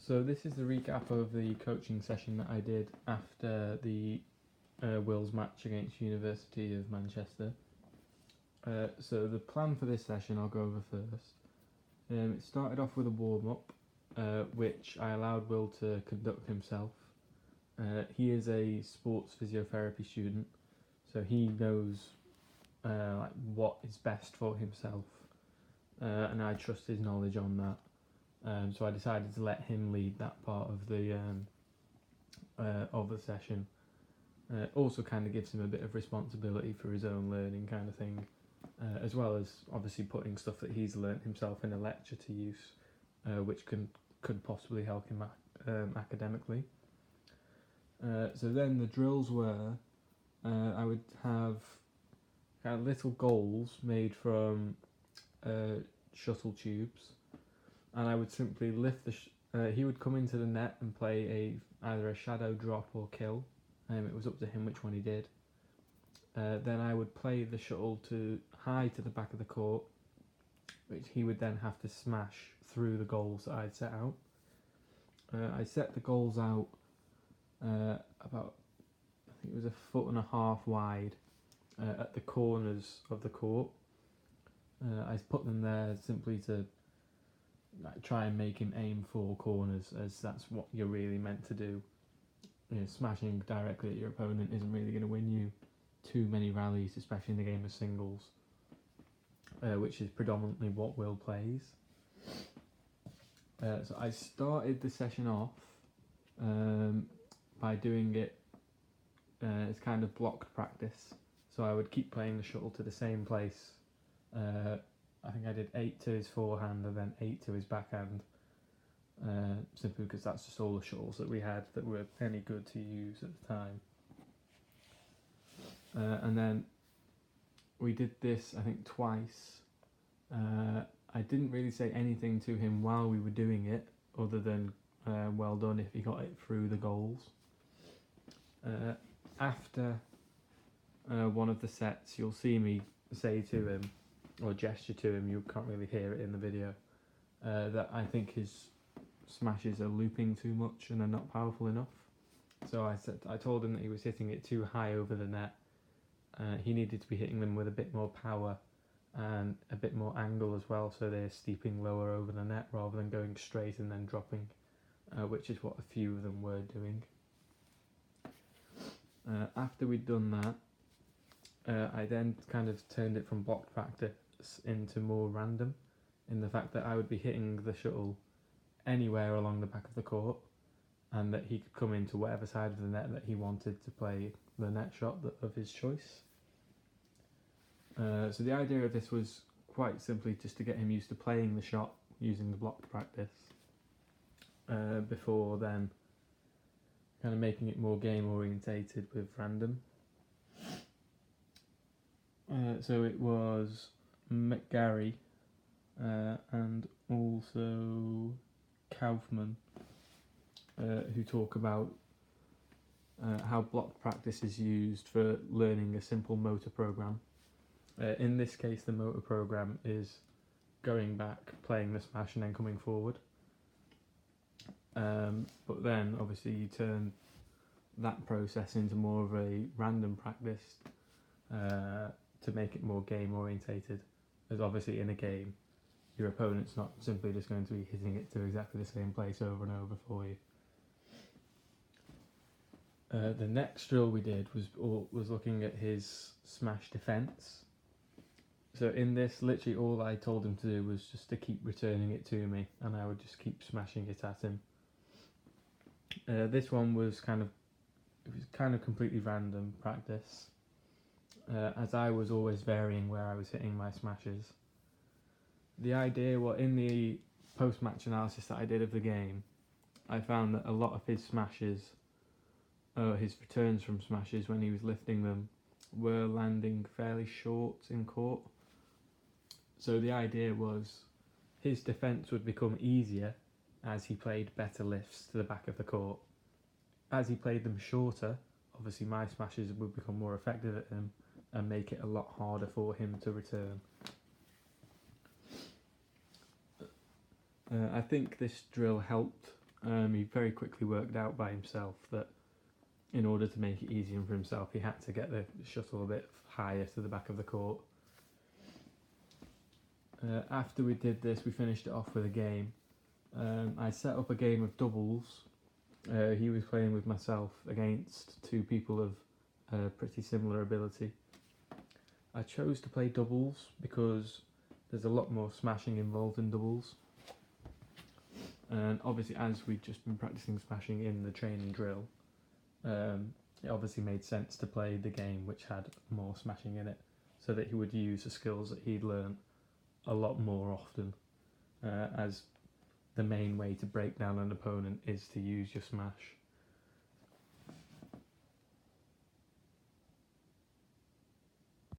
So this is the recap of the coaching session that I did after the Wills match against University of Manchester. So the plan for this session I'll go over first. It started off with a warm-up, which I allowed Will to conduct himself. He is a sports physiotherapy student, so he knows what is best for himself, and I trust his knowledge on that. So I decided to let him lead that part of the session. Also kind of gives him a bit of responsibility for his own learning kind of thing, as well as obviously putting stuff that he's learnt himself in a lecture to use, which could possibly help him academically. So then the drills were, I would have kind of little goals made from shuttle tubes, and I would simply lift he would come into the net and play either a shadow drop or kill. It was up to him which one he did. Then I would play the shuttle high to the back of the court, which he would then have to smash through the goals that I'd set out. I set the goals out about, I think it was 1.5 foot wide at the corners of the court. I put them there simply to try and make him aim for corners, as that's what you're really meant to do. Smashing directly at your opponent isn't really going to win you too many rallies, especially in the game of singles, which is predominantly what Will plays. So I started the session off by doing it as kind of blocked practice. So I would keep playing the shuttle to the same place. I think I did 8 to his forehand and then 8 to his backhand, simply because that's just all the shuttles that we had that were any good to use at the time. And then we did this, I think, twice. I didn't really say anything to him while we were doing it, other than well done if he got it through the goals. After one of the sets, you'll see me say to him, or gesture to him, you can't really hear it in the video, that I think his smashes are looping too much and are not powerful enough. So I told him that he was hitting it too high over the net. He needed to be hitting them with a bit more power and a bit more angle as well, so they're steeping lower over the net rather than going straight and then dropping, which is what a few of them were doing. After we'd done that, I then kind of turned it from blocked practice into more random, in the fact that I would be hitting the shuttle anywhere along the back of the court, and that he could come into whatever side of the net that he wanted to play the net shot of his choice. So the idea of this was quite simply just to get him used to playing the shot using the blocked practice, before then kind of making it more game orientated with random. So it was McGarry and also Kaufman who talk about how blocked practice is used for learning a simple motor program. In this case, the motor program is going back, playing the smash, and then coming forward. But then, obviously, you turn that process into more of a random practice to make it more game orientated. As obviously in a game, your opponent's not simply just going to be hitting it to exactly the same place over and over for you. The next drill we did was looking at his smash defence. So in this, literally all I told him to do was just to keep returning it to me, and I would just keep smashing it at him. This one was kind of completely random practice, as I was always varying where I was hitting my smashes. The idea, in the post-match analysis that I did of the game, I found that a lot of his smashes, his returns from smashes when he was lifting them, were landing fairly short in court. So the idea was his defence would become easier as he played better lifts to the back of the court. As he played them shorter, obviously my smashes would become more effective at him and make it a lot harder for him to return. I think this drill helped He very quickly worked out by himself that in order to make it easier for himself, he had to get the shuttle a bit higher to the back of the court. After we did this, we finished it off with a game. I set up a game of doubles. He was playing with myself against two people of pretty similar ability. I chose to play doubles because there's a lot more smashing involved in doubles. And obviously, as we'd just been practicing smashing in the training drill, it obviously made sense to play the game which had more smashing in it, so that he would use the skills that he'd learned a lot more often, as the main way to break down an opponent is to use your smash.